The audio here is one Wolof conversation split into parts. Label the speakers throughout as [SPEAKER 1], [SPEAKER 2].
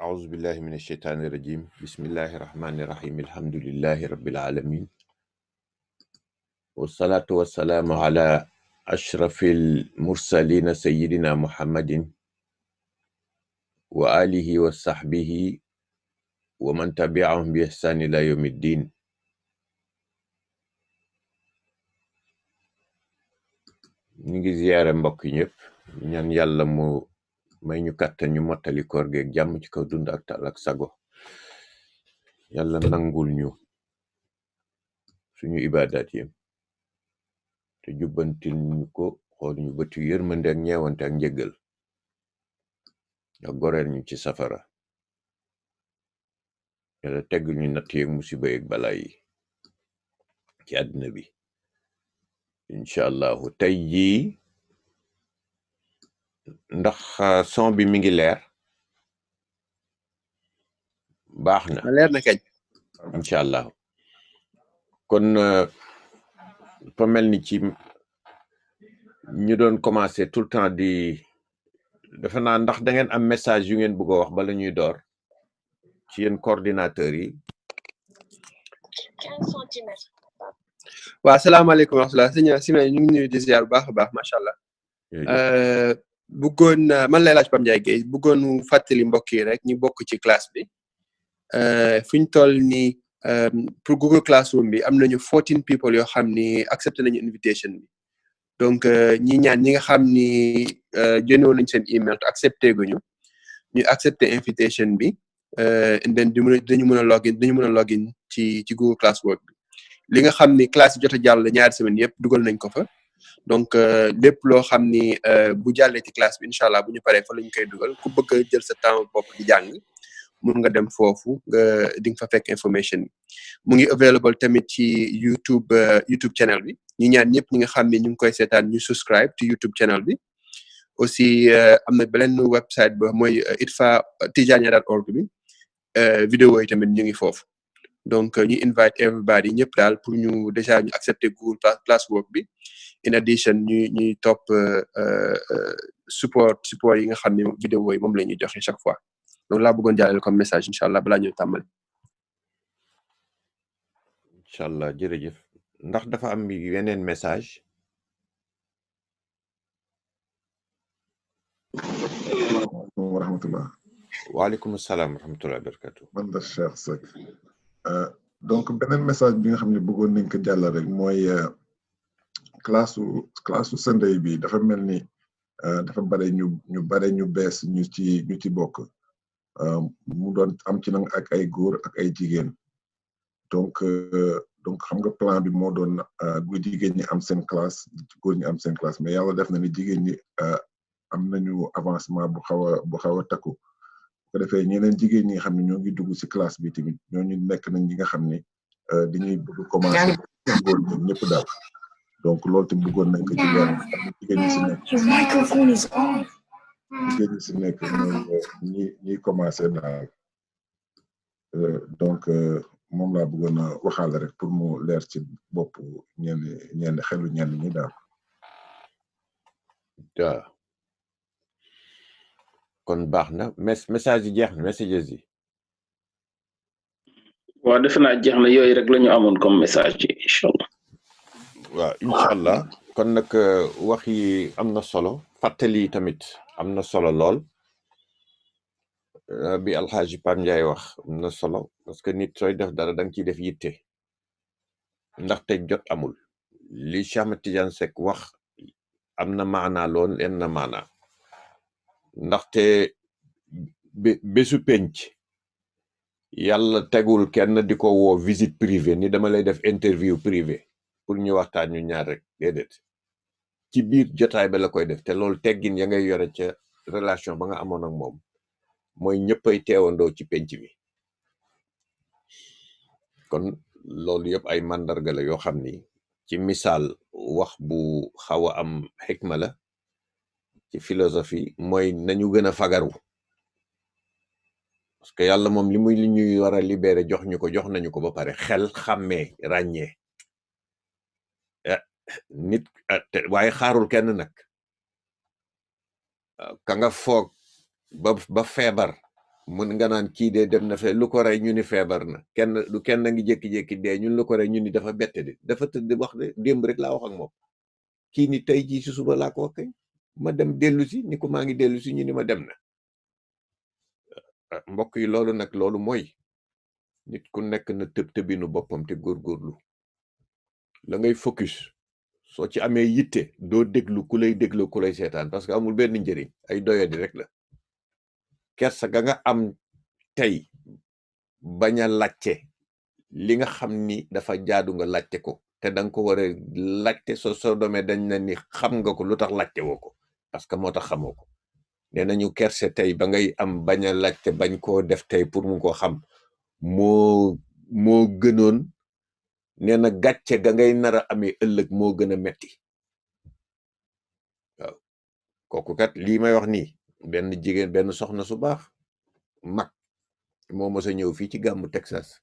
[SPEAKER 1] أعوذ بالله من الشيطان الرجيم بسم الله الرحمن الرحيم الحمد لله رب العالمين والصلاة والسلام على أشرف المرسلين سيدنا محمد وآله وصحبه ومن تبعهم بإحسان إلى يوم الدين. نيجي زيارة mbokk ñëpp ñaan yàlla mu may ñu kàttan ñu mottali koor geeg jàmm ci kaw dund ak tal ak sago yàlla nangul ñu suñu ibaadaat yi te jubbantil ñu ko xool ñu bëtu yërmande ak ñeewante ak njëggal ak goreel ñu ci safara yàlla tegg ñu natt yeeg musiba yeeg balaa yi ci àddina bi incha allahu tey jii ndax son bi mi ngi leer baax na
[SPEAKER 2] leer na kañ
[SPEAKER 1] incha allahu kon fa mel ni ci ñu doon commencé tout le temps di defe naa ndax da ngeen am message yu ngeen bëgg a wax bala ñuy door ci yéen coordinateurs yi.
[SPEAKER 3] 15 centimètres.
[SPEAKER 2] waaw asalaamaaleykum wa rahmatulah sëñ Sima ñu ngi nuyu di ziar bu baax a baax macha allah. bëggoon man lay laaj Pape Ndiaye Guèye bëggoon fàttali mbokk yi rek ñu bokk ci classe bi fi ñu toll nii pour Google Classroom bi am nañu 14 people yoo xam ni accepté nañu invitation bi donc ñi ñaan ñi nga xam ni jëndoon nañ seen email te accepté guñu ñu accepté invitation bi and then dañu mën a login ci Google Classroom bi li nga xam ni classe yi jot a jàll ñaari semaine yëpp dugal nañ ko fa donc lépp loo xam ni bu jàllee ci classe bi incha allah bu ñu paree fa la ñu koy dugal ku bëgg a jël sa temps bopp di jàng mun nga dem foofu nga di nga fa fekk information bi mu ngi available tamit ci YouTube channel bi ñu ñaan ñëpp ñi nga xam ne ñu ngi koy seetaan ñu subscribe ci YouTube channel bi aussi am na beneen website ba mooy itfa.tijania.org bi vidéo yi tamit ñu ngi foofu donc ñu invite everybody ñëpp daal pour ñu déjà ñu accepter Google Classwork bi in addition ñuy topp support yi nga xam ne vidéo yi moom la ñuy joxe chaque fois donc laa bëggoon jàllale comme message incha allah balaa ñu tàmbali.
[SPEAKER 1] incha allah jërëjëf ndax dafa am yeneen message.
[SPEAKER 4] wa rahmatullah.
[SPEAKER 1] waaleykum salaam wa rahmatullah wa barakatu.
[SPEAKER 4] man la Cheikh Seck donc beneen message bi nga xam ne bëggoon nañ ko jàllale rek mooy classe Sunday bi dafa mel ni dafa bare ñu bees ñu ci bokk mu doon am ci nag ak ay góor ak ay jigéen donc xam nga plan bi moo doon gu jigéen ñi am seen classe góor ñi am seen classe mais yàlla def na ni jigéen ñi am nañu avancement bu xaw a takku ko defee ñeneen jigéen ñi nga xam ne ñoo ngi dugg ci classe bi tamit ñooñu nekk nañ ñi nga xam ne dañuy bëgg commencer góor ñoom ñëpp daal donc loolu tamit bëggoon nañ ko ci leeral jigéen ñi ci nekk jigéen ñi ci nekk ñi commencer daal donc moom laa bëggoon a waxaale rek pour mu leer ci bopp ñenn xelu ñenn ñi daal.
[SPEAKER 1] waaw kon baax na message yi jeex na messages yi.
[SPEAKER 5] waaw defe naa jeex na yooyu rek la ñu amoon comme message yi incha allah.
[SPEAKER 1] waaw incha allah kon nag wax yi am na solo fàttali tamit am na solo lool bi alxaaji Pape Ndiaye wax am na solo parce que nit sooy def dara da nga ciy def yitte ndaxte jot amul li Cheikh Ahmed Tidiane Seck wax am na maanaa lool en na maanaa ndaxte bésu penc yàlla tegul kenn di ko woo visite privée ni dama lay def interview privé pour ñu waxtaan ñu ñaar rek déedéet ci biir jotaay ba la koy def te loolu teggin ya ngay yore ca relation ba nga amoon ak moom mooy ñëppay teewandoo ci penc bi kon loolu yëpp ay màndarga la yoo xam ni ci misaal wax bu xaw a am xikma la ci philosophie mooy nañu gën a fagaru parce que yàlla moom li ñuy war a libéré jox nañu ko ba pare xel xàmmee ràññee nit waaye xaarul kenn nag ka nga foog ba feebar mun nga naan kii de dem na fe lu ko rey ñu ni feebar na kenn ngi jékki-jékki dee ñun lu ko rey ñu ni dafa bette de dafa tëdd wax de démb rek laa wax ak moom kii ni tey jii si suba laa ko wax kay ma dem dellu si ni ko maa ngi dellu si ñu ni ma dem na mbokk yi loolu nag loolu mooy nit ku nekk na tëbinu boppam te góorgóorlu la ngay focus soo ci amee yitte doo déglu ku lay déglu ku lay seetaan parce que amul benn njëriñ ay doyadi rek la kersa ga nga am tey bañ a laajte li nga xam ni dafa jaadu nga laajte ko te danga ko war a laajte soo demee dañ na ni xam nga ko lu tax laajte woo ko parce que moo tax xamoo ko nee nañu kerse tey ba ngay am bañ a laajte bañ koo def tey pour mu ko xam moo gënoon nee na gàcce ga ngay nar a amee ëllëg moo gën a metti waaw kooku kat lii may wax nii benn jigéen benn soxna su baax mag moo mos a ñëw fii ci gàmmu Texas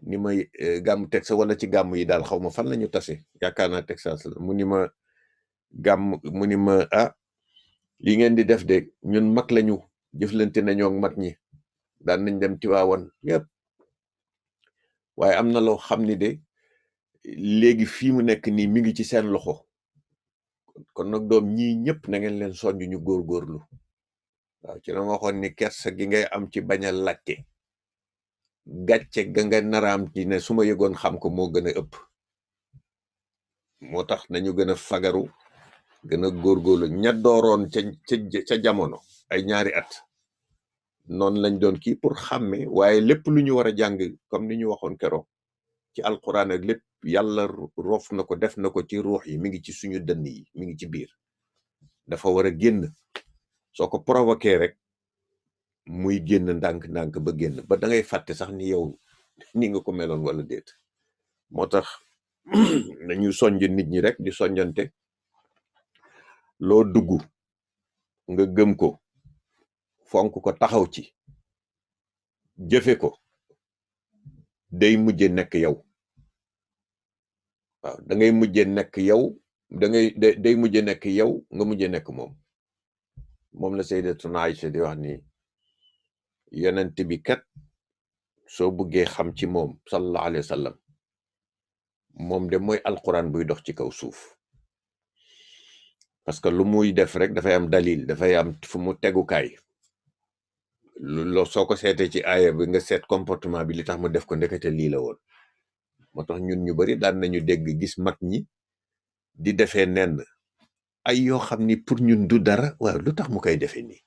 [SPEAKER 1] ni may gàmmu Texas wala ci gàmm yi daal xaw ma fan la ñu tase yaakaar naa Texas la mu ni ma li ngeen di def de ñun mag lañu jëflante nañoo ak mag ñi daan nañ dem Tiwaawan yépp waaye am na loo xam ni de léegi fii mu nekk nii mi ngi ci seen loxo kon nag doom ñii ñëpp na ngeen leen soññ ñu góorgóorlu waaw ci la ma waxoon ni kersa gi ngay am ci bañ a laajte gàcce ga nga naraam ci ne su ma yëgoon xam ko moo gën a ëpp moo tax nañu gën a fagaru gën a góorgóorlu ña dooroon ca jamono ay ñaari at noonu lañ doon kii pour xàmme waaye lépp lu ñu war a jàng comme ni ñu waxoon keroog ci alquran ak lépp yàlla roof na ko def na ko ci ruux yi mi ngi ci suñu dënn yi mi ngi ci biir dafa war a génn soo ko provoqué rek muy génn ndànk-ndànk ba génn ba da ngay fàtte sax ni yow ni nga ko meloon wala déet moo tax nañu sonj nit ñi rek di sonjante loo dugg nga gëm ko fonk ko taxaw ci jëfe ko day mujje nekk yow waaw da ngay mujje nekk yow day mujje nekk yow nga mujje nekk moom la Sayyidatuna Aïcha di wax ni yonent bi kat soo buggee xam ci moom sallallahu alayhi wa sallam moom de mooy alquran buy dox ci kaw suuf parce que lu muy def rek dafay am dalil dafay am fu mu tegukaay soo ko seetee ci aaya bi nga seet comportement bi li tax mu def ko ndekete lii la woon moo tax ñun ñu bari daan nañu dégg gis mag ñi di defee nenn ay yoo xam ni pour ñun du dara waaw lu tax mu koy defee nii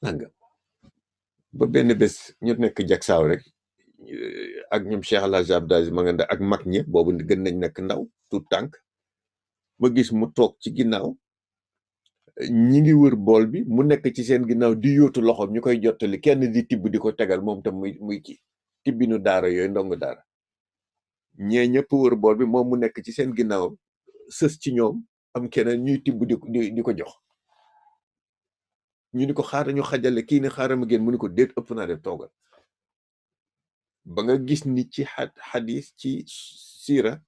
[SPEAKER 1] nangam ba benn bés ñu nekk jagsaaw rek ak ñoom Cheikh El Hadj Abdou ma nga ak mag ñi boobu gën nañ nekk ndaw tout tànk ma gis mu toog ci ginnaaw ñi ngi wër bool bi mu nekk ci seen ginnaaw di yóotu loxoom ñu koy jottali kenn di tibb di ko tegal moom tam muy kii tibbinu daara yooyu ndongo daara ñee ñëpp wër bool bi moom mu nekk ci seen ginnaaw sës ci ñoom am keneen ñuy tibb di ko jox ñu ni ko xaaral ñu xajale kii ni xaaral ma génn mu ni ko déet ëpp naa def toogal ba nga gis ni ci xadis ci siira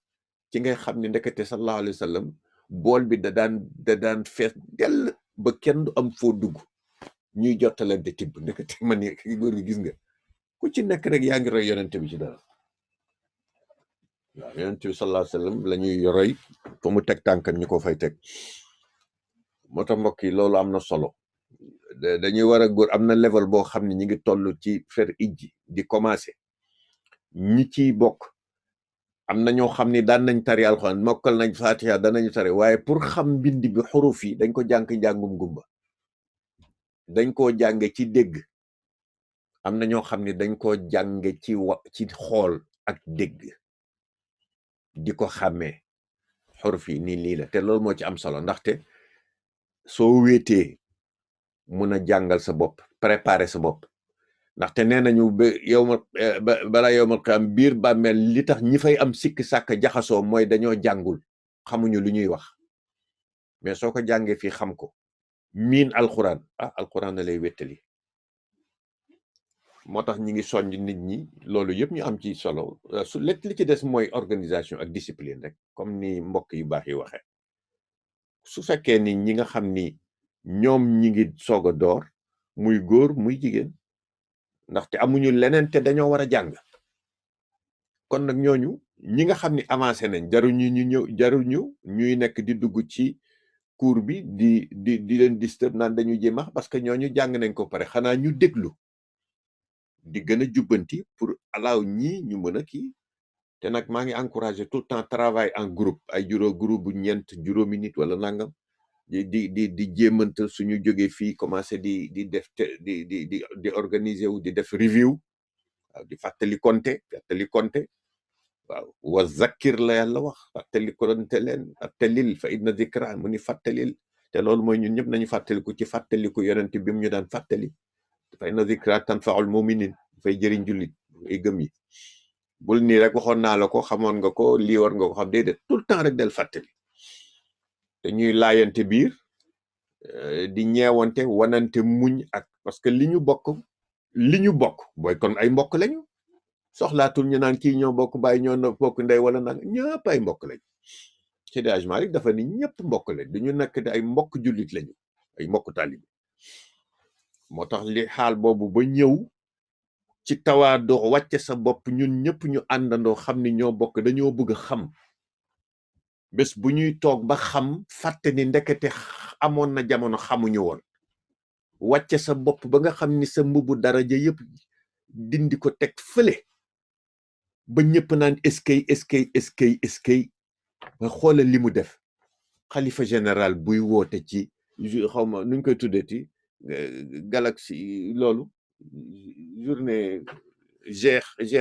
[SPEAKER 1] ci ngay xam ni ndekete sallallahu alayhi wa sallam bool bi da daan fees dell ba kenn du am foo dugg ñuy jottalante tibb ndekete man ni góor gi gis nga ku ci nekk rek yaa ngi roy yonente bi ci dara waaw yonente bi sallallahu alayhi wa sallam la ñuy roy fa mu teg tànkam ñu ko fay teg moo tax mbokk yi loolu am na solo dañuy war a góor am na level boo xam ne ñi ngi toll ci fer ijji di commencé ñi ciy bokk am na ñoo xam ni daan nañ tari alxuraan mokkal nañ fatiha danañu tari waaye pour xam mbind bi xuruf yi dañ ko jàng njàngum gumba dañ koo jànge ci dégg am na ñoo xam ni dañ koo jànge ci xool ak dégg di ko xàmmee xuruf yi nii lii la te loolu moo ci am solo ndaxte soo wéetee mun a jàngal sa bopp préparer sa bopp ndaxte nee nañu balaa yowmal qiyaam biir bàmmeel li tax ñi fay am sikk sàkk jaxasoo mooy dañoo jàngul xamuñu lu ñuy wax mais soo ko jàngee fii xam ko miin alxuraan alxuraan na lay wéttali moo tax ñi ngi soññ nit ñi loolu yëpp ñu am ci solo su li ci des mooy organisation ak discipline rek comme ni mbokk yu baax yi waxee su fekkee ni ñi nga xam ni ñoom ñi ngi soog a door muy góor muy jigéen ndaxte amuñu leneen te dañoo war a jàng kon nag ñooñu ñi nga xam ni avancé nañ jaruñu ñuy nekk di dugg ci cours bi di leen disturb naan dañu jéemax parce que ñooñu jàng nañ ko pare xanaa ñu déglu di gën a jubbanti pour alaaw ñii ñu mën a kii te nag maa ngi encouragé tout le temps travail en groupe ay groupe bu ñeent juróomi nit wala nangam di jéemantal suñu jógee fii commencé di def di organiser wu di def review waaw di fàttali konte waaw wa zakkir la yàlla wax fàttali konte leen fàttalil fa inna zikra mu ni fàttalil te loolu mooy ñun ñëpp nañu fàttaliku ci fàttaliku yonent bi mu ñu daan fàttali fa inna zikra tanfaul muminin dafay jëriñ jullit ay gëm yi bul nii rek waxoon naa la ko xamoon nga ko lii war nga ko xam déedéet tout le temps rek del fàttali te ñuy laayante biir di ñeewante wanante muñ ak parce que li ñu bokk booy kon ay mbokk lañu soxlaatul ñu naan kii ñoo bokk bàyyi ñoo bokk ndey wala nang ñëpp ay mbokk lañu Seydi Hadji Malick dafa ni ñëpp mbokk lañ dañu nekk di ay mbokk jullit lañu ay mbokk taalibe moo tax li xaal boobu ba ñëw ci tawaadu wàcce sa bopp ñun ñëpp ñu àndandoo xam ni ñoo bokk dañoo bëgg a xam bés bu ñuy toog ba xam fàtte ni ndekete amoon na jamono xamuñu woon wàcce sa bopp ba nga xam ni sa mbubu daraja yëpp dindi ko teg fële ba ñëpp naan eskay nga xoolal li mu def xalifa général buy woote ci xawma nuñ koy tuddeti galaxie loolu journée G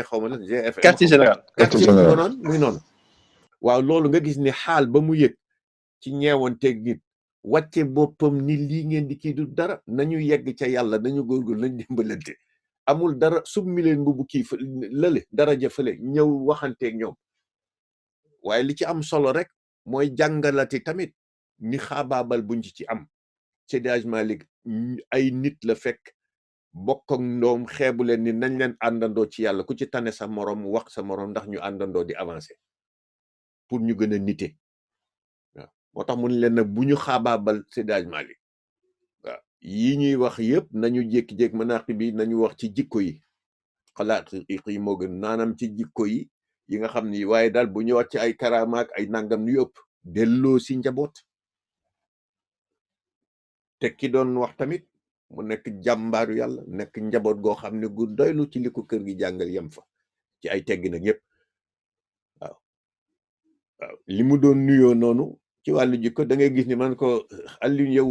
[SPEAKER 1] xawma la GFM
[SPEAKER 2] quartier général
[SPEAKER 1] muy noonu waaw loolu nga gis ni xaal ba mu yëg ci ñeewanteeg nit wàcce boppam ni lii ngeen di kii du dara nañu yegg ca yàlla nañu góorgóorlu nañ dimbalante amul dara summi leen mbubu kii lële daraja fële ñëw waxanteeg ñoom waaye li ci am solo rek mooy jàngalati tamit ni xaabaabal buñ ci am Seydi Hadji Malick ay nit la fekk bokk ak ndoom xeebu leen ni nañ leen àndandoo ci yàlla ku ci tane sa morom wax sa morom ndax ñu àndandoo di avancer pour ñu gën a nite waaw moo tax mun leen nag bu ñu xaabaabal Seydi Hadji Malick waaw yi ñuy wax yëpp nañu jékki-jékki manaq bi nañu wax ci jikko yi xalaat yi moo gën naanam ci jikko yi nga xam ni waaye daal bu ñu wax ci ay karamaak ay nangam yu ëpp delloo si njaboot te ki doon wax tamit mu nekk jàmbaaru yàlla nekk njaboot goo xam ne gu doylu ci li ko kër gi jàngal yem fa ci ay teggi nag yëpp waaw li mu doon nuyoo noonu ci wàllu jikko da ngay gis ni man ko Aliou yow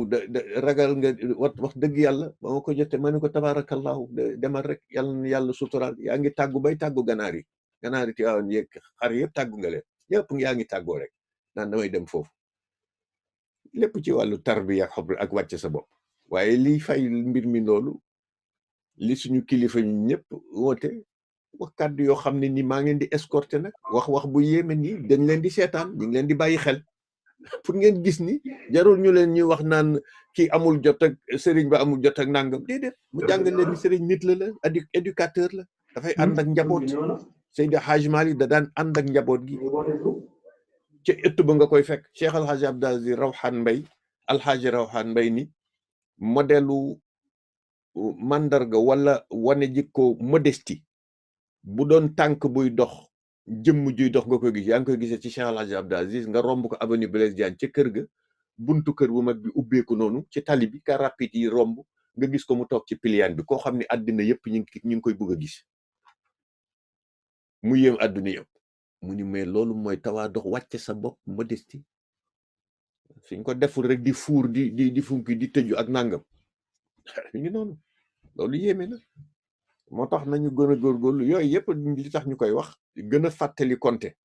[SPEAKER 1] ragal nga wax dëgg yàlla ba ma ko jote ma ne ko tabarakallahu demal rek yàlla suturaal yaa ngi tàggu bay tàggu ganaar yi ti waawoon yëg xar yëpp tàggu nga leen yëpp yaa ngi tàggoo rek naan damay dem foofu lépp ci wàllu tarbiya ak wàcce sa bopp waaye li fay mbir mi loolu li suñu kilifa ñu ñëpp woote wax kàddu yoo xam ne ni maa ngeen di escorter nag wax bu yéeme nii dañ leen di seetaan ñu ngi leen di bàyyi xel pour ngeen gis ni jarul ñu leen ñuy wax naan kii amul jot ak sëriñ ba amul jot ak nangam déedéet mu jàngal leen ni sëriñ nit la éducateur la dafay ànd ak njaboot Seydi Hadji Malick da daan ànd ak njaboot gi ci ëtt ba nga koy fekk Cheikh Alhaji Abdou Aziz Alhaji Rawhan Mbay ni modèlu mandarga wala wane jikko modestie bu doon tànk buy dox jëmm juy dox nga koy gis yaa ngi koy gisee ci Cheikh Alhaji Abdou Aziz nga romb ko avenue Blaise Diagne ca kër ga buntu kër bu mag bi ubbeeku noonu ci tali bi car rapide yi romb nga gis ko mu toog ci piliyaan bi koo xam ne àddina yëpp ñu ngi koy bëgg a gis mu yéem àdduna yëpp mu ni mais loolu mooy tawaa dox wàcce sa bopp modestie suñ ko deful rek di fuur di funki di tëju ak nangam ñu ngi noonu loolu yéeme na moo tax nañu gën a góorgóorlu yooyu yëpp li tax ñu koy wax gën a fàttali konte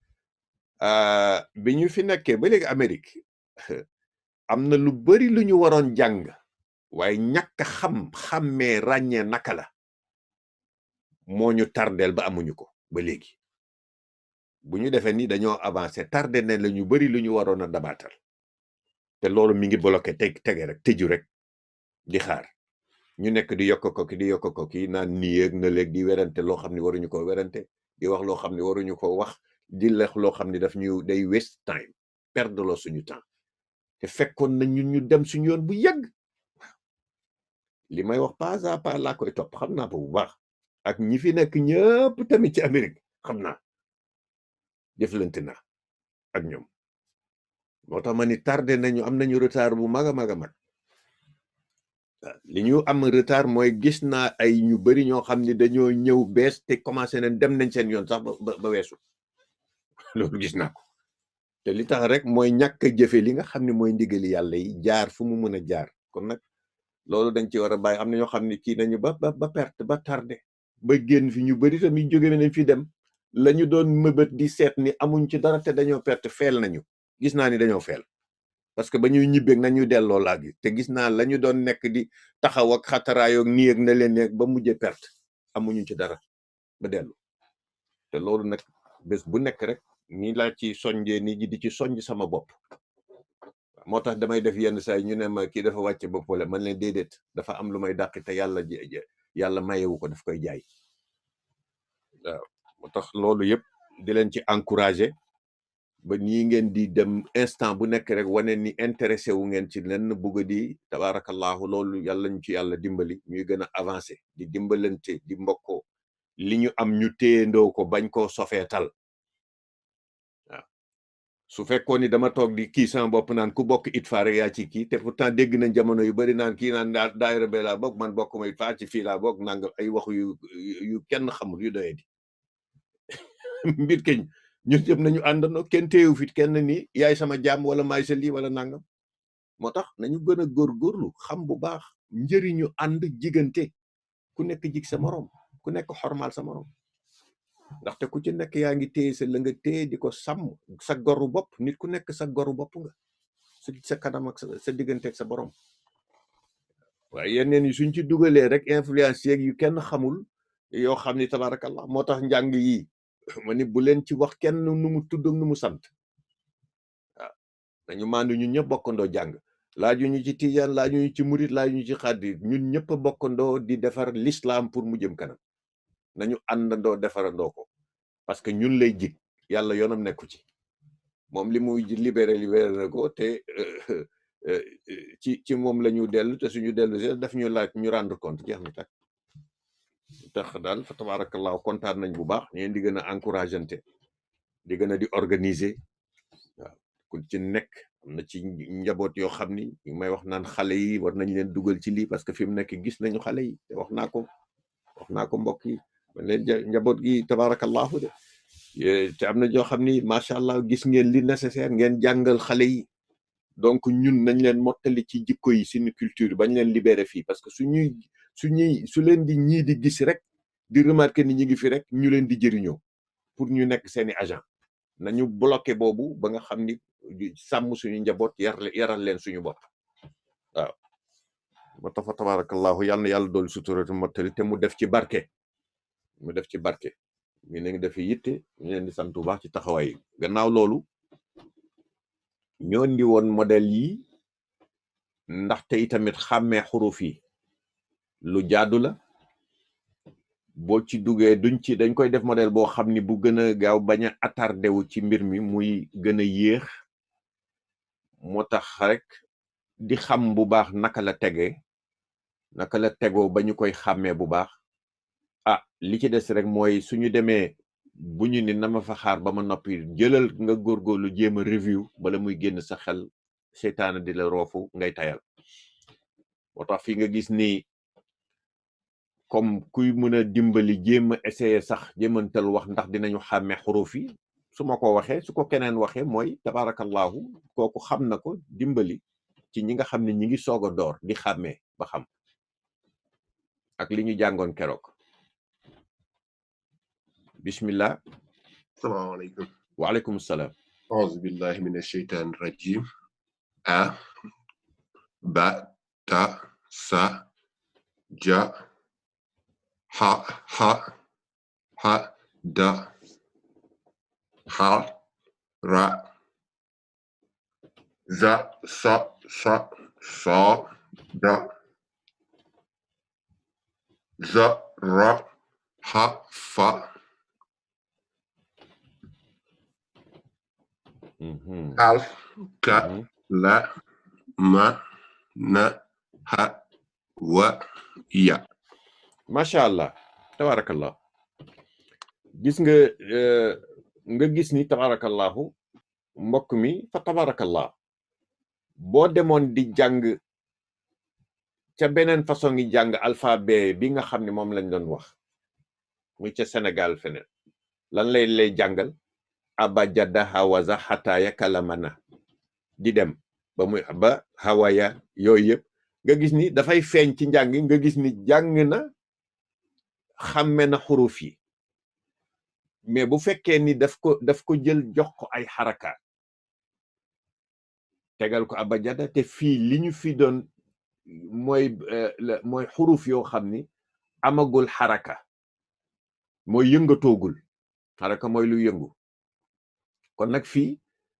[SPEAKER 1] bi ñu fi nekkee ba léegi Amérique am na lu bari lu ñu waroon jàng waaye ñàkk xàmmee ràññee naka la moo ñu tardeel ba amuñu ko ba léegi bu ñu defee ni dañoo avancé tardé ne la ñu bari lu ñu waroon a dabaatal te loolu mi ngi bloqué tege rek tëju rek di xaar ñu nekk di yokk ko ki naan nii ak na léegi di werante loo xam ne waruñu ko werante di wax loo xam ne waruñu ko wax di lex loo xam ne daf ñu day waste time perdre loo suñu temps te fekkoon na ñun ñu dem suñu yoon bu yàgg li may wax pas à pas laa koy topp xam naa ko bu baax ak ñi fi nekk ñëpp tamit ci Amérique xam naa jëflante naa ak ñoom moo tax ma ni tardé nañu am nañu retard bu mag a mag a mag li ñu am retard mooy gis naa ay ñu bari ñoo xam ni dañoo ñëw bees te commencé nañ dem nañ seen yoon sax ba weesu loolu gis naa ko te li tax rek mooy ñàkk a jëfe li nga xam ne mooy ndigali yàlla yi jaar fu mu mën a jaar kon nag loolu dañ ci war a bàyyi am na ñoo xam ne kii nañu ba perte ba tardé ba génn fi ñu bari tamit jóge nañ fi dem la ñu doon mëbët di seet ni amuñ ci dara te dañoo perte feel nañu gis naa ni dañoo feel parce que ba ñuy ñibbeeg nañu delloo laa gi te gis naa la ñu doon nekk di taxaw ak xataraayoog nii ak na leen nekk ba mujjee perte amuñu ci dara ba dellu te loolu nag bés bu nekk rek nii laa ci soñjee nit ñi di ci soñj sama bopp moo tax damay def yenn saa yi ñu ne ma kii dafa wàcce bopp wala man leen déedéet dafa am lu may dàq te yàlla mayewu ko daf koy jaay waaw moo tax loolu yëpp di leen ci encouragé ba nii ngeen di dem instant bu nekk rek wane ni intéressé wu ngeen ci lenn bugg di tabarakallahu loolu yàlla ñu ci yàlla dimbali ñuy gën a avancé di dimbalante di mbokkoo li ñu am ñu téyendoo ko bañ koo sofeetal waaw su fekkoon ni dama toog di kii sama bopp naan ku bokk ITFA rek yaa ci kii te pourtant dégg nañ jamono yu bari naan kii naan daayira be laa bokk man bokk ma ITFA ci fii laa bokk nanga ay waxu yu kenn xamul yu doyee di mbir keñ ñun ñëpp nañu àndandoo kenn téyewu fit kenn ni yaay sama jaam wala maay sa lii wala nangam moo tax nañu gën a góorgóorlu xam bu baax njëriñu ànd jigante ku nekk jig sa morom ku nekk xormaal sa morom ndaxte ku ci nekk yaa ngi téye sa la nga téye di ko sàmm sa goru bopp nit ku nekk sa goru bopp nga sa kanam ak sa diggante ak sa borom waaye yeneen yi suñ ci dugalee rek influence yeeg yu kenn xamul yoo xam ni tabarakallah moo tax njàng yi ma ni bu leen ci wax kenn nu mu tudd nu mu sant waaw dañu maandu ñun ñëpp bokkandoo jàng laaju ñu ci tijaan laaju ñu ci murit laaju ñu ci xaadir ñun ñëpp bokkandoo di defar l'islam pour mu jëm kanam nañu àndandoo defarandoo ko parce que ñun lay jig yàlla yoonam nekku ci moom li muy libéré na ko te ci moom la ñu dellu te suñu dellu si daf ñu laaj ñu rendre compte jeex na tak tax daal fa tabarakallahu kontaan nañ bu baax ñeen di gën a encourageante di gën a di organiser waaw ku ci nekk am na ci njaboot yoo xam ni ñu may wax naan xale yi war nañ leen dugal ci lii parce que fi mu nekk gis nañu xale yi te wax naa ko mbokk yi man leen njaboot gi tabarakallahu de te am na ñoo xam ni macha allah gis ngeen li nécessaire ngeen jàngal xale yi donc ñun nañ leen mottali ci jikko yi suñu culture bañ leen libéré fii parce que su leen di ñii di gis rek di remarquer ni ñi ngi fi rek ñu leen di jëriñoo pour ñu nekk seeni agent nañu bloqué boobu ba nga xam ni sàmm suñu njaboot yaral leen suñu bopp waaw moo tax fa tabarakallahu yàlla na yàlla doolu suturatu mottali te mu def ci barke ñu ne ngi def yitte ñu leen di sant bu baax ci taxawaay gannaaw loolu ñoo ndi woon modèle yi ndaxte itamit xàmmee xuruf yi lu jaadu la boo ci duggee dañ koy def modèle boo xam ni bu gën a gaaw bañ a attardé wu ci mbir mi muy gën a yéex moo tax rek di xam bu baax naka la tegoo ba ñu koy xàmmee bu baax li ci des rek mooy suñu demee bu ñu ni na ma fa xaar ba ma noppi jëlal nga góorgóorlu jéem a review bala muy génn sa xel seytaane di la roofu ngay tayal moo tax fi nga gis ni comme kuy mën a dimbali jéem a essayer sax jéemantal wax ndax dinañu xàmmee xuruf yi su ma ko waxee su ko keneen waxee mooy tabarakallahu kooku xam na ko dimbali ci ñi nga xam ne ñi ngi soog a door di xàmmee ba xam ak li ñu jàngoon keroog bismillah
[SPEAKER 3] salaamaaleykum
[SPEAKER 1] waaleykum salaam
[SPEAKER 3] auzu billahi min asheytaan rajim a ba ta sa ja ha da ha ra za sa da za ra ha fa alf ka la ma na ha wa ya
[SPEAKER 1] macha allah tabarakallah gis nga gis ni tabarakallahu mbokk mi fa tabarakallah boo demoon di jàng ca beneen façon ngi jàng alphabet bi nga xam ne moom lañ doon wax muy ca Sénégal feneen lan lay jàngal abajada hawaza xataaya kalamana di dem ba muy ba hawaya yooyu yëpp nga gis ni dafay feeñ ci njàng nga gis ni jàng na xàmme na xuruf yi mais bu fekkee ni daf ko jël jox ko ay xarakaat tegal ko abajada te fii li ñu fi doon mooy xuruf yoo xam ni amagul xaraka mooy yëngatoogul xaraka mooy lu yëngu kon nag fii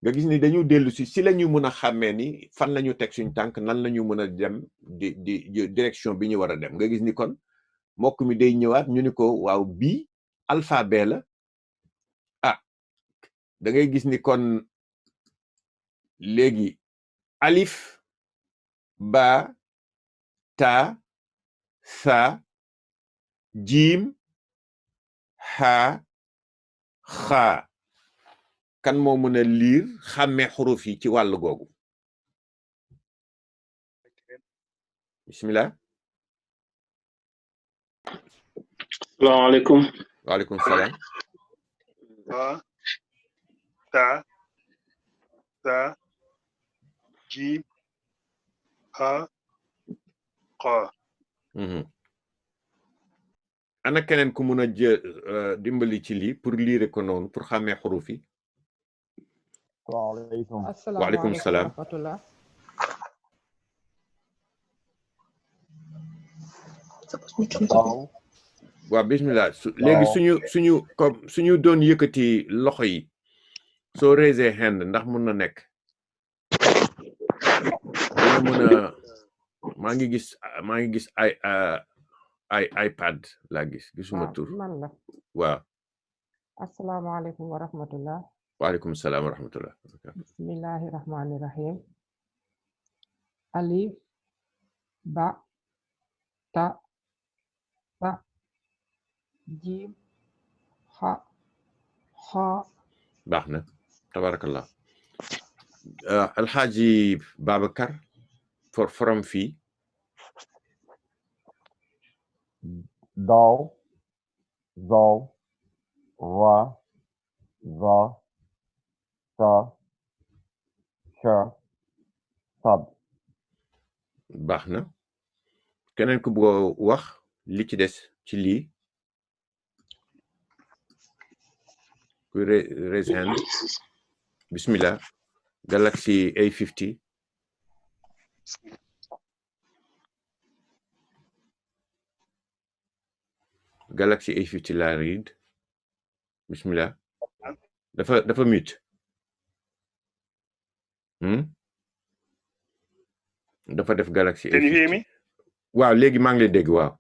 [SPEAKER 1] nga gis ni dañu dellu si la ñu mën a xàmmee ni fan la ñu teg suñ tànk nan la ñu mën a dem di direction bi ñu war a dem nga gis ni kon mbokk mi day ñëwaat ñu ni ko waaw bii alphabet la da ngay gis ni kon léegi alif ba ta sa jiim ha xa kan moo mën a liir xàmmee xuruf yi ci wàll googu bismillah
[SPEAKER 5] salaamaaleykum
[SPEAKER 1] waaleykum salaam
[SPEAKER 6] ba ta sa jiim ha xa
[SPEAKER 1] ana keneen ku mën a dimbali ci lii pour liire ko noonu pour xàmmee xuruf yi
[SPEAKER 7] salaamaaleykum
[SPEAKER 1] waaleykum salaam waaw bismillah léegi suñu doon yëkkati loxo yi soo raisé hand ndax mun na nekk dina mën a maa ngi gis ay iPad laa gisuma tur
[SPEAKER 8] man la
[SPEAKER 1] waaw
[SPEAKER 8] asalaamaaleykum wa rahmatullah
[SPEAKER 1] waaleykum salaam wa rahmatullah
[SPEAKER 8] bismillahi rahmani rahim alif ba ta sa jiim xa xa
[SPEAKER 1] baax na tabarakallah alxaaji Babacar from fii
[SPEAKER 7] daw zaw ra za ta sha sad
[SPEAKER 1] baax na keneen ku bëgg wax li ci des ci lii ku raise hand bismillah Galaxy A50 Galaxy A50 laa read bismillah dafa mute dafa def Galaxy
[SPEAKER 6] Can you hear me?
[SPEAKER 1] waaw léegi maa ngi lay dégg waaw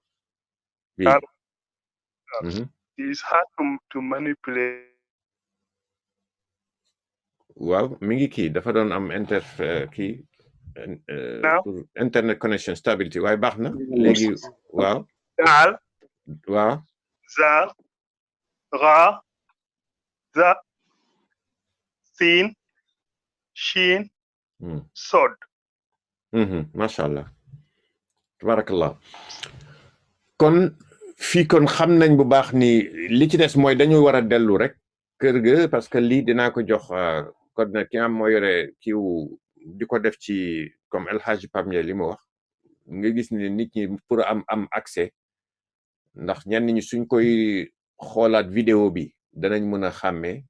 [SPEAKER 6] It's hard to manipulate.
[SPEAKER 1] waaw mi ngi kii dafa doon am internet connection stability waaye baax na léegi waaw
[SPEAKER 6] daal
[SPEAKER 1] waaw
[SPEAKER 6] za ra za siin shiin sod
[SPEAKER 1] macha allah tabarakallah kon fii kon xam nañ bu baax ni li ci des mooy dañu war a dellu rek kër ga parce que lii dinaa ko jox coordinateur ki am moo yore kiiw di ko def ci comme El Hadji Pamie li mu wax nga gis ni nit ñi pour am accès ndax ñenn ñi suñ koy xoolaat vidéo bi danañ mën a xàmmee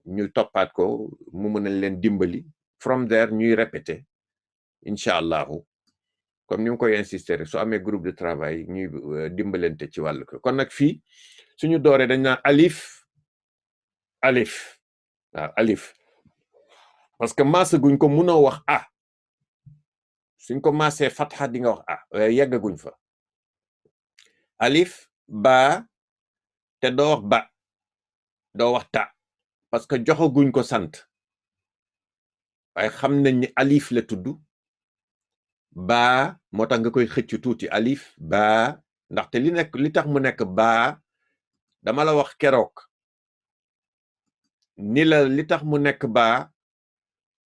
[SPEAKER 1] ñu toppaat ko mu mën a leen dimbali from there ñuy répéter incha allahu comme ni mu koy insister su amee groupe de travail ñuy dimbalante ci wàll ko kon nag fii suñu dooree dañ naan alif waaw alif parce que maasa guñ ko mënoo wax a suñ ko maasee fatxa di nga wax a waaye yeggaguñ fa alif ba te doo wax ba doo wax ta parce que joxaguñ ko sant waaye xam nañ ni alif la tudd ba moo tax nga koy xëcc tuuti alif ba ndaxte li tax mu nekk ba dama la wax keroog ni la li tax mu nekk baa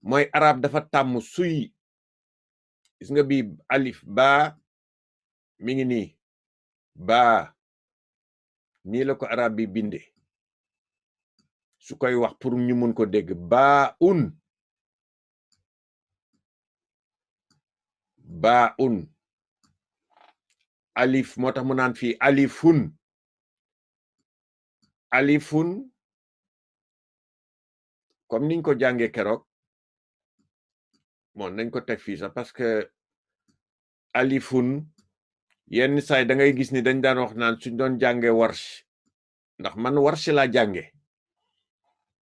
[SPEAKER 1] mooy arab dafa tàmm suy gis nga bi alif baa mi ngi nii baa nii la ko arab bi binde su koy wax pour ñu mun ko dégg baa un alif moo tax mu naan fii alifun comme niñ ko jàngee keroog bon nañ ko teg fii sax parce que alifun yenn saay da ngay gis ni dañ daan wax naan suñ doon jànge warsh ndax man warsh laa jànge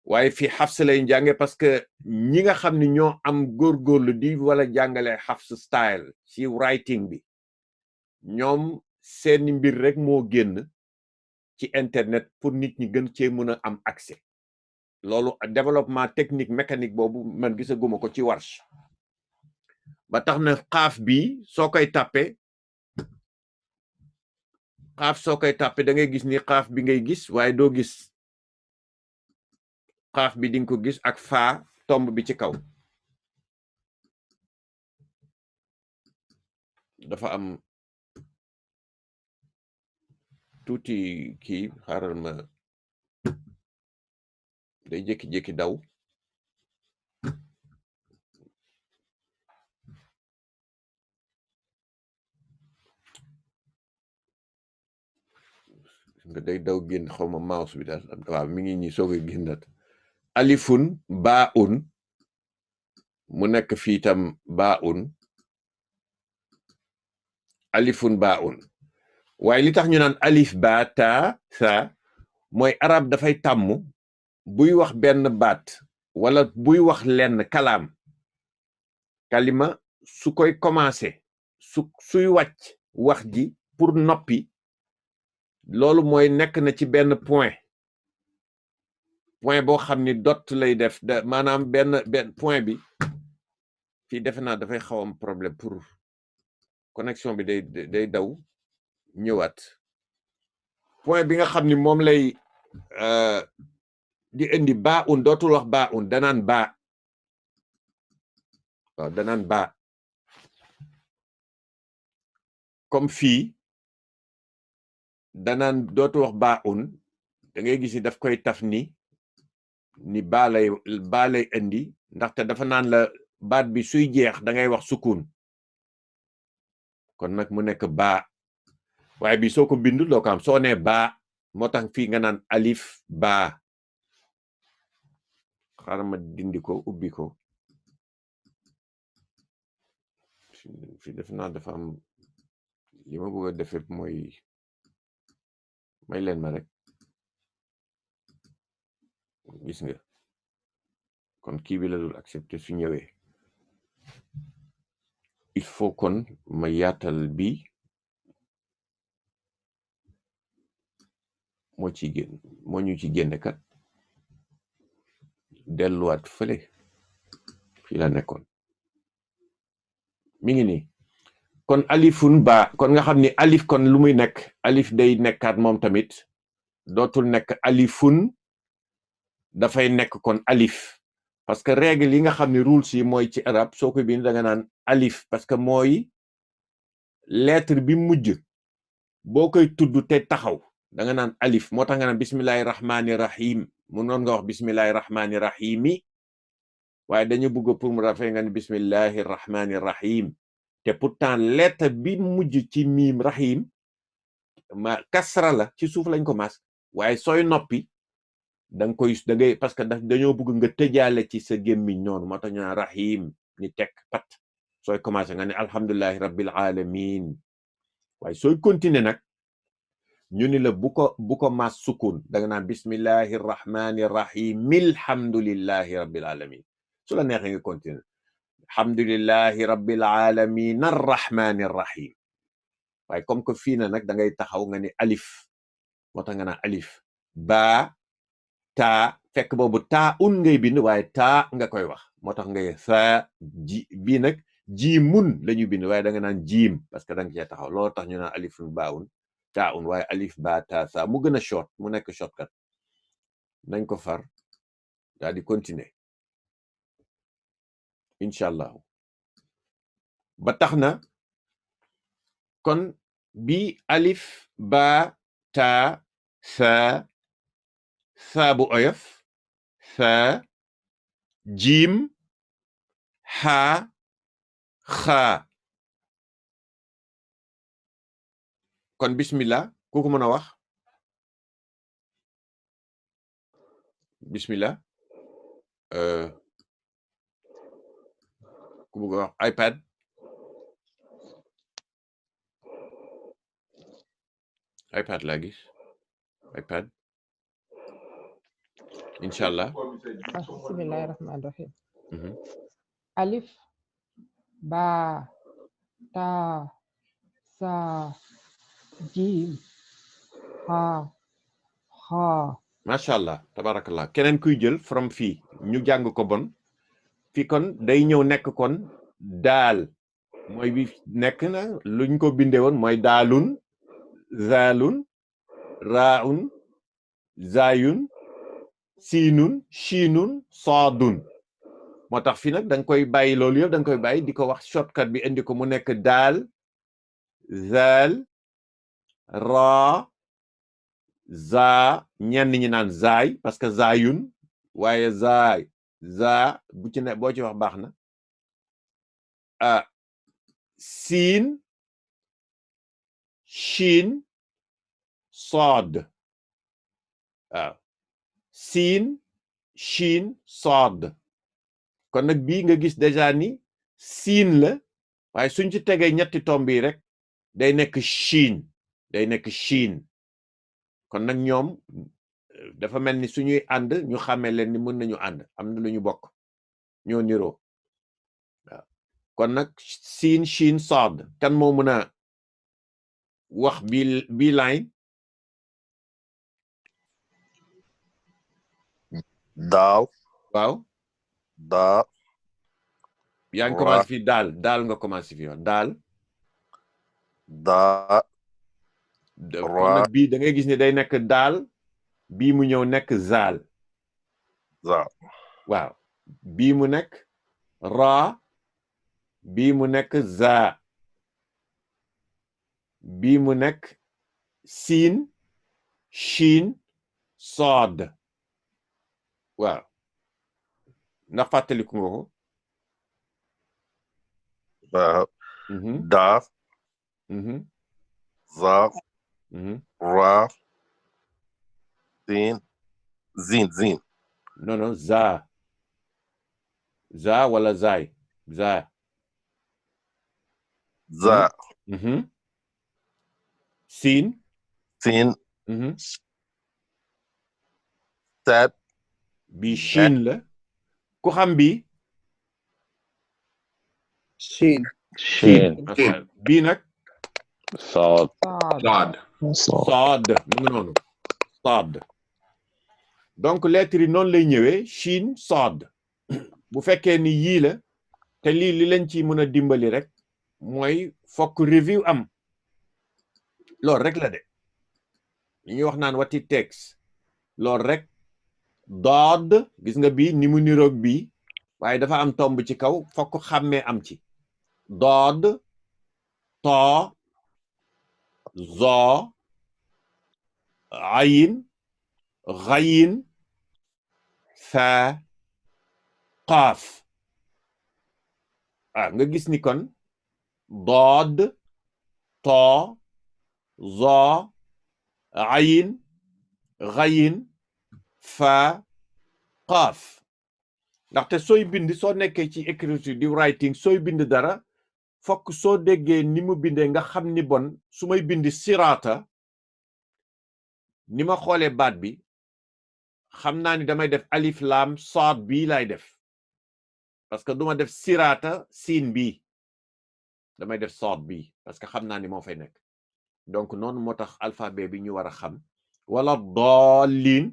[SPEAKER 1] waaye fii Hafs lay jànge parce que ñi nga xam ne ñoo am góorgóorlu di wala jàngale Hafs style ci writing bi ñoom seeni mbir rek moo génn ci internet pour nit ñi gën cee mën a am accès loolu développement technique mécanique boobu man gisaguma ko ci warsh ba tax na xaaf bi soo koy tàppe da ngay gis ni xaaf bi ngay gis waaye doo gis xaaf bi dinga ko gis ak faa tomb bi ci kaw dafa am tuuti kii xaaral ma day jékki-jékki daw nga day daw génn xawma mouse bi daal waaw mi ngi ñi soog a génnat alifun baa un mu nekk fii tam baa un alifun baa un waaye li tax ñu naan alif baa taa saa mooy arab dafay tàmm buy wax benn baat wala buy wax lenn kalaam kalima su koy commencé suy wàcc wax ji pour noppi loolu mooy nekk na ci benn point boo xam ni dot lay def maanaam benn point bi fii defe naa dafay xaw am problème pour connexion bi day daw ñëwaat point bi nga xam ni moom lay di indi baa un dootul wax baa un danaan baa waaw danaan baa comme fii danaan dootu wax baa un da ngay gis daf koy taf ni baa lay indi ndaxte dafa naan la baat bi suy jeex da ngay wax sukun kon nag mu nekk baa waaye bi soo ko bindu loo ko am soo nee baa moo tax fii nga naan alif baa xaaral ma dindi ko ubbi ko fii def naa dafa am li ma bëgg a defee mooy may leen ma rek gis nga kon kii bi la dul accepter su ñëwee il faut kon ma yaatal bi moo ñu ci génne kat delluwaat fële fii la nekkoon mi ngi nii kon alifun baa kon nga xam ni alif kon lu muy nekk alif day nekkaat moom tamit dootul nekk alifun dafay nekk kon alif parce que règle yi nga xam ne rules yi mooy ci arab soo ko bind da nga naan alif parce que mooy lettre bi mujj boo koy tudd te taxaw da nga naan alif moo tax nga naan bismillahi rahmani rahim mu noon nga wax bismillahi rahmani rahimi waaye dañu bëgg pour mu rafet nga ne bismillahi rahmani rahim te pourtant lettre bi mujj ci miim rahim ma kasra la ci suuf lañ ko mas waaye sooy noppi da ngay parce que dañoo bëgg nga tëjaale ci sa gémmiñ noonu moo tax ñu naan rahim ni tekk pat sooy commencé nga ne alhamdulillahi rabbil alamin waaye sooy continuer nag ñu ni la bu ko mas sukun da nga naan bismillahi rahmani rahim alhamdulillahi rabbil alamin su la neexee nga continuer alhamdulillahi rabbil alamin arrahmani arrahim waaye comme que fii na nag da ngay taxaw nga ne alif moo tax nga naan alif baa taa fekk boobu taa un ngay bind waaye taa nga koy wax moo tax ngay saa ji bii nag jiimun la ñuy bind waaye da nga naan jiim parce que da nga cee taxaw loolu tax ñu naan alifun baawun taa un waaye alif ba ta sa mu gën a short mu nekk shortcut nañ ko far daal di continuer incha allah ba tax na kon bi alif ba ta sa bu oyof sa jiim ha xa kon bismillah ku ko mën a wax bismillah ku bëgg a wax iPad laa gis iPad incha allah
[SPEAKER 8] bismillahi rahmani rahim alif ba ta sa jiim ha xa
[SPEAKER 1] macha allah tabarakallah keneen kuy jël from fii ñu jàng ko bon fii kon day ñëw nekk kon daal mooy bi nekk na luñ ko bindee woon mooy daalun zaalun raaun zaayun siinun shiinun saadun moo tax fii nag da nga koy bàyyi loolu yëpp da nga koy bàyyi di ko wax shortcut bi indi ko mu nekk daal zaal raa zaa ñenn ñi naan zaay parce que zaayun waaye zaay zaa bu ci ne boo ci wax baax na siin shiin saad waaw siin shiin saad kon nag bii nga gis déjà ni siin la waaye suñ ci tegee ñetti tomb yi rek day nekk shiin kon nag ñoom dafa mel ni suñuy ànd ñu xàmmee leen ni mën nañu ànd am na lu ñu bokk ñoo niroo waaw kon nag siin shiin saad kan moo mën a wax bii line
[SPEAKER 9] daaw
[SPEAKER 1] waaw
[SPEAKER 9] daa
[SPEAKER 1] yaa ngi commencé fii daal nga commencé fii wax daal
[SPEAKER 9] daa
[SPEAKER 1] kon nag bii da ngay gis ne day nekk daal bii mu ñëw nekk zaal waaw bii mu nekk raa bii mu nekk zaa bii mu nekk siin shiin saad waaw ndax fàttaliku nga ko
[SPEAKER 9] waaw daa zaa raa ziin
[SPEAKER 1] non zaa wala zaay zaa siin
[SPEAKER 9] saad
[SPEAKER 1] bi shiin la ku xam bi
[SPEAKER 2] shiin
[SPEAKER 1] bii nag
[SPEAKER 5] saad
[SPEAKER 1] mu ngi noonu saad donc lettre yi noonu lay ñëwee shiin saad bu fekkee ni yii la te lii li leen ci mën a dimbali rek mooy fokk review am loolu rek la de li ñuy wax naan wati text loolu rek dood gis nga bii ni mu niroog bii waaye dafa am tomb ci kaw fokk xàmmee am ci dood too zoo ayin xayin fa qaaf nga gis ni kon dood too zoo ayin xayin fa qaaf ndaxte sooy bind soo nekkee ci écriture di writing sooy bind dara fokk soo déggee ni mu bindee nga xam ni bon su may bind siraata ni ma xoolee baat bi xam naa ni damay def alif laam saad bii laay def parce que duma def siraata siin bii damay def saad bii parce que xam naa ni moo fay nekk donc noonu moo tax alphabet bi ñu war a xam wala doolin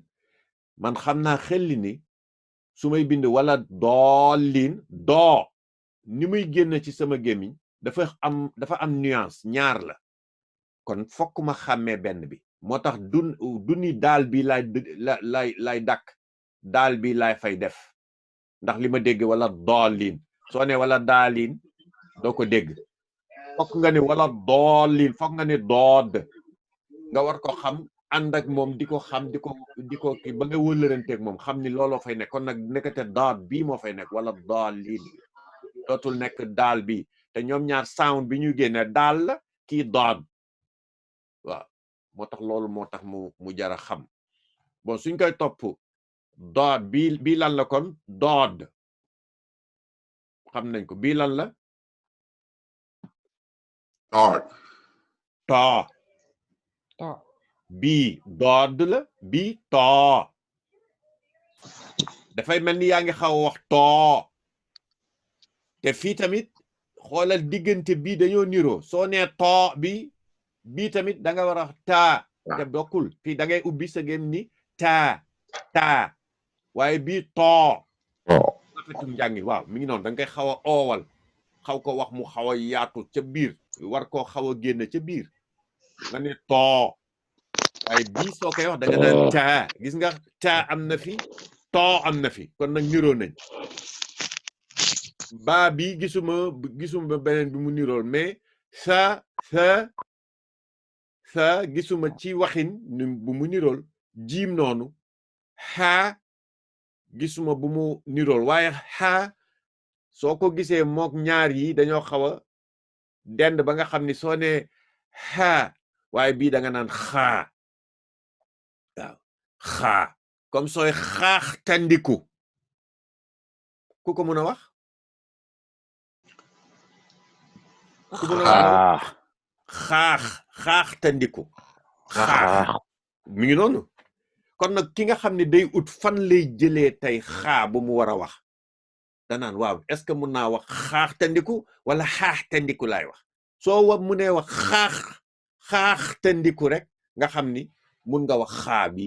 [SPEAKER 1] man xam naa xelli ni su may bind wala doolin doo ni muy génn ci sama gémmiñ dafa am nuance ñaar la kon fokk ma xàmmee benn bi moo tax du ni daal bi lay dakk daal bi laay fay def ndax li ma dégg wala doolin soo ne wala daalin doo ko dégg fokk nga ne wala doolin fokk nga ne dood nga war ko xam ànd ak moom di ko xam di ko ki ba nga wëlëranteeg moom xam ni looloo fay nekk kon nag nekkate dood bii moo fay nekk wala doolin dootul nekk daal bi te ñoom ñaar sound bi ñuy génne daal la kii dood waaw moo tax loolu moo tax mu jara xam bon suñ koy topp dood bii lan la kon dood xam nañ ko bii lan la too bii dood la bii too dafay mel ni yaa ngi xaw a wax too te fii tamit xoolal diggante bii dañoo niroo soo nee too bii tamit da nga war a wax taa te bokkul fii da ngay ubbi sa gém ni taa waaye bii too rafetum njàngi waaw mi ngi noonu da nga koy xaw a oowal xaw ko wax mu xaw a yaatu ca biir war koo xaw a génn ca biir nga ne too waaye bii soo koy wax da nga naan taa gis nga taa am na fi too am na fi kon nag niroo nañ baa bi gisuma beneen bi mu nirool mais sa gisuma ci waxin bu mu nirool jiim noonu xaa gisuma bu mu nirool waaye xaa soo ko gisee mook ñaar yi dañoo xaw a dend ba nga xam ni soo ne xaa waaye bii da nga naan xaa waaw xaa comme sooy xaax tandiku ku ko mën a wax ku mën a wax xaax tandiku xaax mi ngi noonu kon nag ki nga xam ne day ut fan lay jëlee tey xaa bu mu war a wax danaan waaw est-ce que mun naa wax xaax tandiku wala xaax tandiku laay wax soo mu nee wax xaax tandiku rek nga xam ni mun nga wax xaa bi